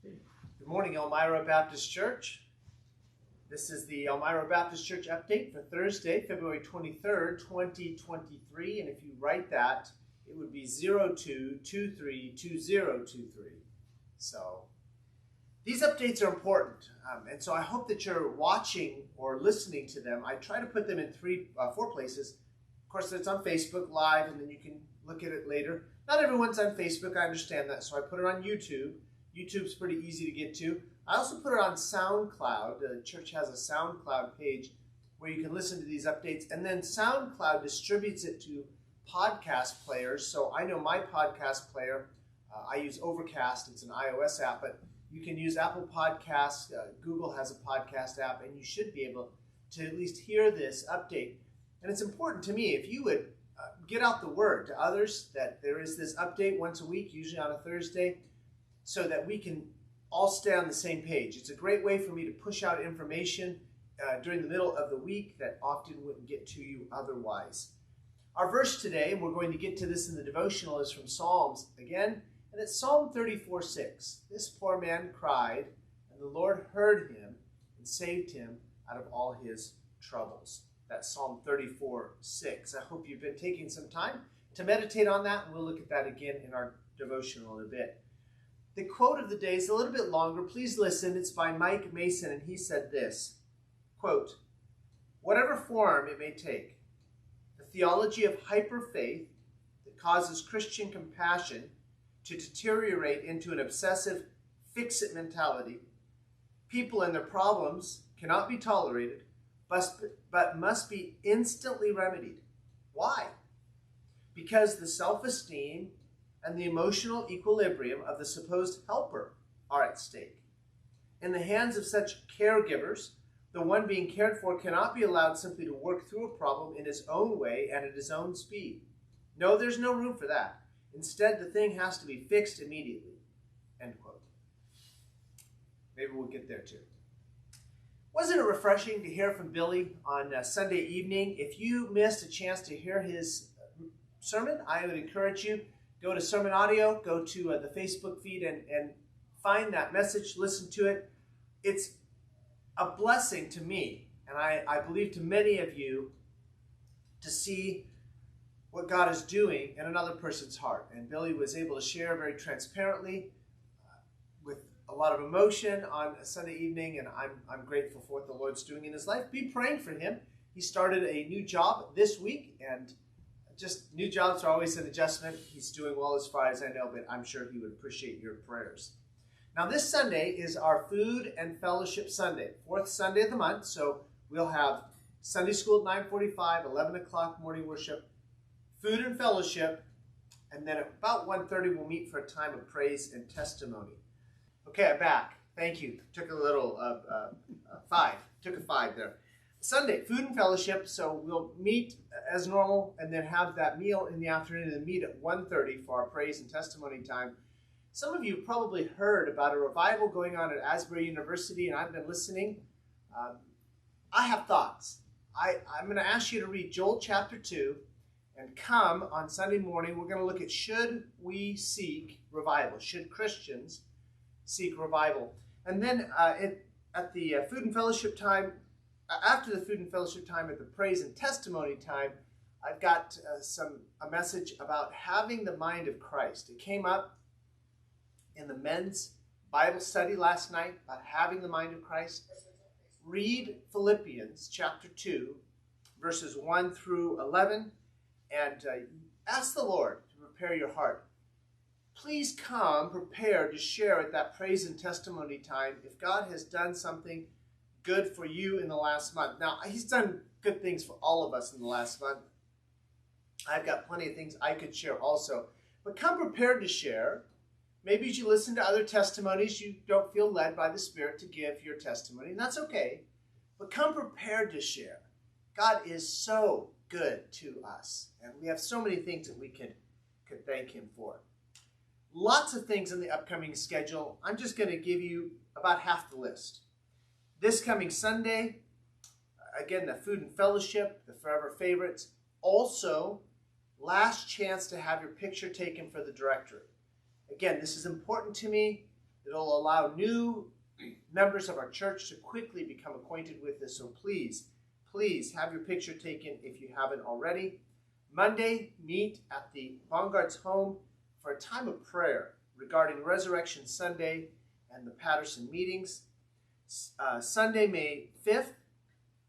Good morning, Elmira Baptist Church. This is the Elmira Baptist Church update for Thursday, February 23rd, 2023. And if you write that, it would be 02232023. So these updates are important. And so I hope that you're watching or listening to them. I try to put them in four places. Of course, it's on Facebook Live, and then you can look at it later. Not everyone's on Facebook, I understand that, so I put it on YouTube. YouTube's pretty easy to get to. I also put it on SoundCloud. The church has a SoundCloud page where you can listen to these updates. And then SoundCloud distributes it to podcast players. So I know my podcast player, I use Overcast. It's an iOS app, but you can use Apple Podcasts. Google has a podcast app, and you should be able to at least hear this update. And it's important to me if you would get out the word to others that there is this update once a week, usually on a Thursday, so that we can all stay on the same page. It's a great way for me to push out information during the middle of the week that often wouldn't get to you otherwise. Our verse today, and we're going to get to this in the devotional, is from Psalms again, and it's Psalm 34:6. This poor man cried, and the Lord heard him and saved him out of all his troubles. That's Psalm 34:6. I hope you've been taking some time to meditate on that, and we'll look at that again in our devotional in a bit. The quote of the day is a little bit longer. Please listen. It's by Mike Mason, and he said this, quote, "Whatever form it may take, the theology of hyper-faith that causes Christian compassion to deteriorate into an obsessive fix-it mentality, people and their problems cannot be tolerated, but must be instantly remedied. Why? Because the self-esteem and the emotional equilibrium of the supposed helper are at stake. In the hands of such caregivers, the one being cared for cannot be allowed simply to work through a problem in his own way and at his own speed. No, there's no room for that. Instead, the thing has to be fixed immediately." End quote. Maybe we'll get there too. Wasn't it refreshing to hear from Billy on Sunday evening? If you missed a chance to hear his sermon, I would encourage you, go to Sermon Audio, go to the Facebook feed and find that message, listen to it. It's a blessing to me, and I believe to many of you, to see what God is doing in another person's heart. And Billy was able to share very transparently with a lot of emotion on a Sunday evening, and I'm grateful for what the Lord's doing in his life. Be praying for him. He started a new job this week, and just new jobs are always an adjustment. He's doing well as far as I know, but I'm sure he would appreciate your prayers. Now this Sunday is our Food and Fellowship Sunday, fourth Sunday of the month. So we'll have Sunday school at 9:45, 11 o'clock morning worship, food and fellowship, and then at about 1:30 we'll meet for a time of praise and testimony. Okay, I'm back. Thank you. Took a little Took a 5 there. Sunday, food and fellowship, so we'll meet as normal and then have that meal in the afternoon and meet at 1:30 for our praise and testimony time. Some of you probably heard about a revival going on at Asbury University, and I've been listening. I have thoughts. I'm going to ask you to read Joel chapter 2 and come on Sunday morning. We're going to look at should we seek revival? Should Christians seek revival? And then at the food and fellowship time, after the food and fellowship time, at the praise and testimony time, I've got a message about having the mind of Christ. It came up in the men's Bible study last night about having the mind of Christ. Read Philippians chapter 2, verses 1 through 11, and ask the Lord to prepare your heart. Please come prepared to share at that praise and testimony time if God has done something good for you in the last month. Now, he's done good things for all of us in the last month. I've got plenty of things I could share also. But come prepared to share. Maybe as you listen to other testimonies, you don't feel led by the Spirit to give your testimony, and that's okay. But come prepared to share. God is so good to us, and we have so many things that we could thank him for. Lots of things in the upcoming schedule. I'm just going to give you about half the list. This coming Sunday, again, the food and fellowship, the forever favorites. Also, last chance to have your picture taken for the directory. Again, this is important to me. It'll allow new members of our church to quickly become acquainted with this. So please, please have your picture taken if you haven't already. Monday, meet at the Vanguard's home for a time of prayer regarding Resurrection Sunday and the Patterson meetings. Sunday, May 5th,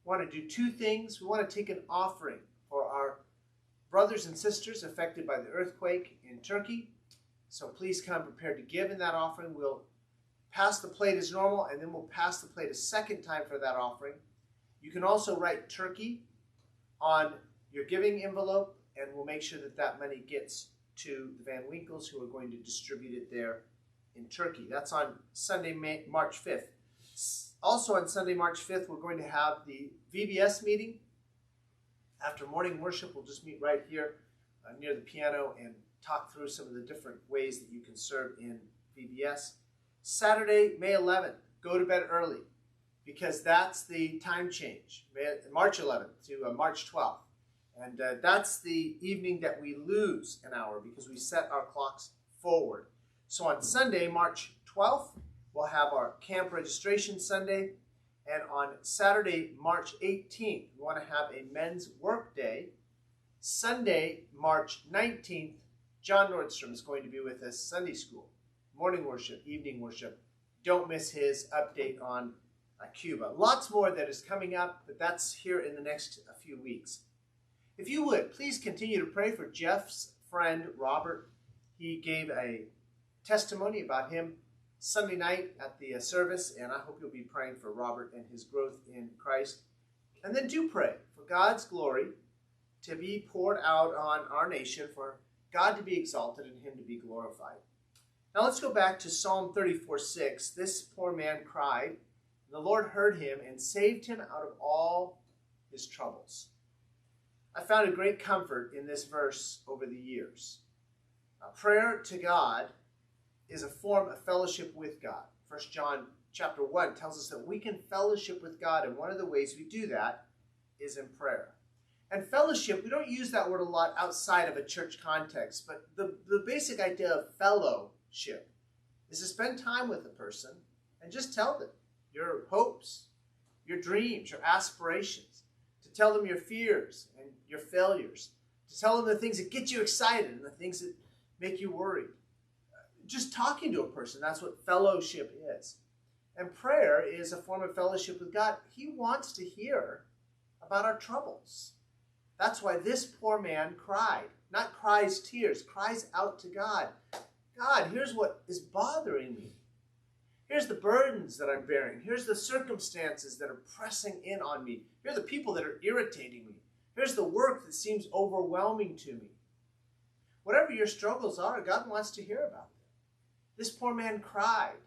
we want to do two things. We want to take an offering for our brothers and sisters affected by the earthquake in Turkey. So please come prepared to give in that offering. We'll pass the plate as normal, and then we'll pass the plate a second time for that offering. You can also write Turkey on your giving envelope, and we'll make sure that that money gets to the Van Winkels, who are going to distribute it there in Turkey. That's on Sunday, March 5th. Also on Sunday, March 5th, we're going to have the VBS meeting. After morning worship, we'll just meet right here near the piano and talk through some of the different ways that you can serve in VBS. Saturday, May 11th, go to bed early because that's the time change, March 11th to March 12th. And that's the evening that we lose an hour because we set our clocks forward. So on Sunday, March 12th, we'll have our camp registration Sunday. And on Saturday, March 18th, we want to have a men's work day. Sunday, March 19th, John Nordstrom is going to be with us, Sunday school, morning worship, evening worship. Don't miss his update on Cuba. Lots more that is coming up, but that's here in the next few weeks. If you would, please continue to pray for Jeff's friend, Robert. He gave a testimony about him Sunday night at the service, and I hope you'll be praying for Robert and his growth in Christ. And then do pray for God's glory to be poured out on our nation, for God to be exalted and him to be glorified. Now let's go back to Psalm 34:6. This poor man cried, and the Lord heard him and saved him out of all his troubles. I found a great comfort in this verse over the years. Prayer to God is a form of fellowship with God. 1 John chapter 1 tells us that we can fellowship with God, and one of the ways we do that is in prayer. And fellowship, we don't use that word a lot outside of a church context, but the basic idea of fellowship is to spend time with a person and just tell them your hopes, your dreams, your aspirations, to tell them your fears and your failures, to tell them the things that get you excited and the things that make you worried. Just talking to a person, that's what fellowship is. And prayer is a form of fellowship with God. He wants to hear about our troubles. That's why this poor man cried. Not cries tears, cries out to God. God, here's what is bothering me. Here's the burdens that I'm bearing. Here's the circumstances that are pressing in on me. Here are the people that are irritating me. Here's the work that seems overwhelming to me. Whatever your struggles are, God wants to hear about them. This poor man cried.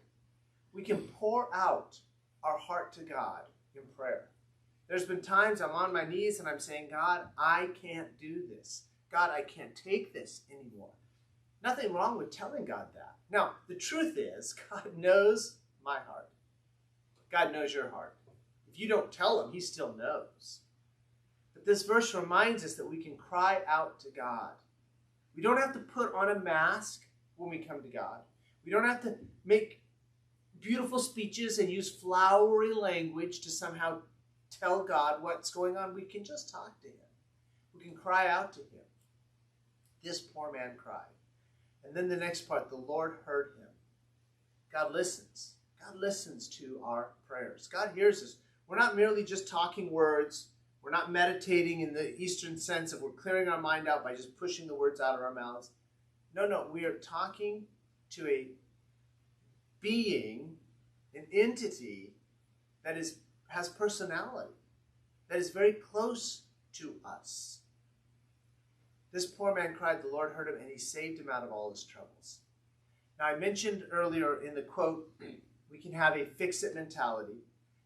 We can pour out our heart to God in prayer. There's been times I'm on my knees and I'm saying, God, I can't do this. God, I can't take this anymore. Nothing wrong with telling God that. Now, the truth is, God knows my heart. God knows your heart. If you don't tell him, he still knows. But this verse reminds us that we can cry out to God. We don't have to put on a mask when we come to God. We don't have to make beautiful speeches and use flowery language to somehow tell God what's going on. We can just talk to him. We can cry out to him. This poor man cried. And then the next part, the Lord heard him. God listens. God listens to our prayers. God hears us. We're not merely just talking words. We're not meditating in the Eastern sense of we're clearing our mind out by just pushing the words out of our mouths. No, we are talking to a being, an entity that has personality, that is very close to us. This poor man cried, the Lord heard him, and he saved him out of all his troubles. Now, I mentioned earlier in the quote, we can have a fix-it mentality.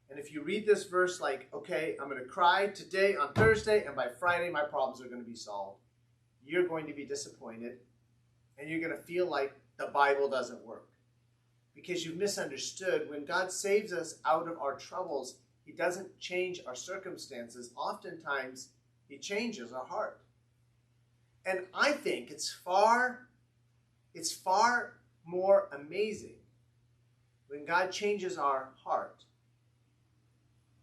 And if you read this verse like, okay, I'm going to cry today on Thursday, and by Friday my problems are going to be solved, you're going to be disappointed, and you're going to feel like the Bible doesn't work. Because you've misunderstood. When God saves us out of our troubles, he doesn't change our circumstances. Oftentimes, he changes our heart. And I think it's far more amazing when God changes our heart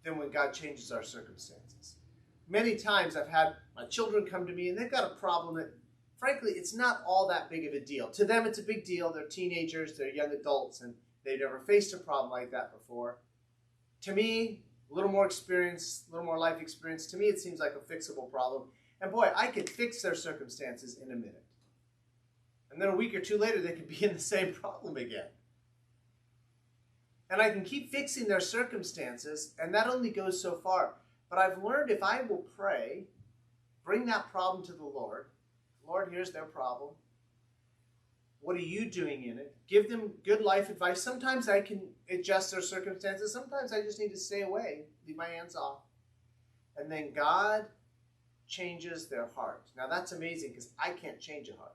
than when God changes our circumstances. Many times I've had my children come to me and they've got a problem that, frankly, it's not all that big of a deal. To them, it's a big deal. They're teenagers, they're young adults, and they've never faced a problem like that before. To me, a little more experience, a little more life experience, to me it seems like a fixable problem. And boy, I could fix their circumstances in a minute. And then a week or two later, they could be in the same problem again. And I can keep fixing their circumstances, and that only goes so far. But I've learned if I will pray, bring that problem to the Lord. Lord, here's their problem. What are you doing in it? Give them good life advice. Sometimes I can adjust their circumstances. Sometimes I just need to stay away, leave my hands off. And then God changes their heart. Now that's amazing because I can't change a heart.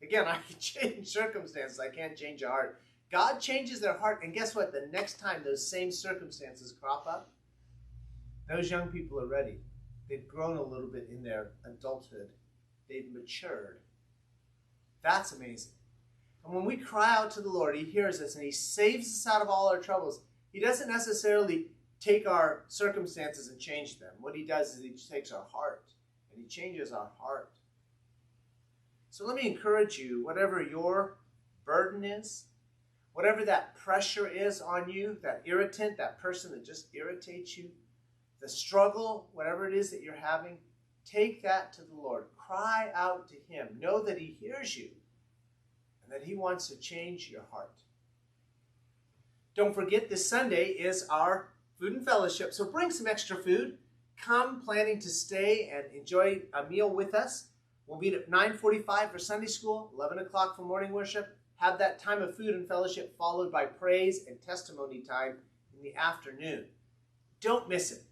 Again, I can change circumstances. I can't change a heart. God changes their heart, and guess what? The next time those same circumstances crop up, those young people are ready. They've grown a little bit in their adulthood. They've matured. That's amazing. And when we cry out to the Lord, He hears us and He saves us out of all our troubles. He doesn't necessarily take our circumstances and change them. What He does is He takes our heart and He changes our heart. So let me encourage you, whatever your burden is, whatever that pressure is on you, that irritant, that person that just irritates you, the struggle, whatever it is that you're having, take that to the Lord. Cry out to Him. Know that He hears you and that He wants to change your heart. Don't forget, this Sunday is our food and fellowship, so bring some extra food. Come planning to stay and enjoy a meal with us. We'll meet at 9:45 for Sunday school, 11 o'clock for morning worship. Have that time of food and fellowship followed by praise and testimony time in the afternoon. Don't miss it.